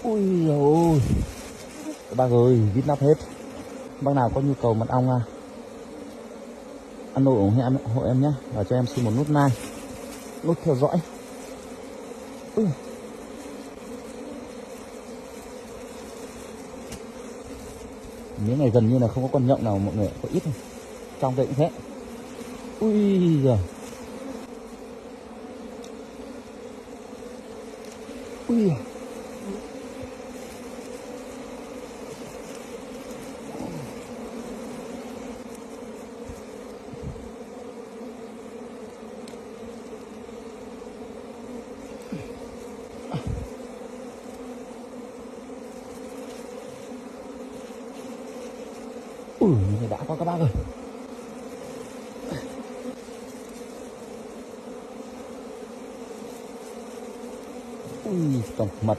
Ui rồi các bác ơi, vít nắp hết. Bác nào có nhu cầu mật ong ăn nồi ủng hộ em nhé, và cho em xin một nút like, nút theo dõi. Ui. Miếng này gần như là không có con nhộng nào mọi người, có ít thôi. Trong đây cũng thế. Ui giời. Ui. Ui, như này đã quá các bác ơi. Ui, tổng mật.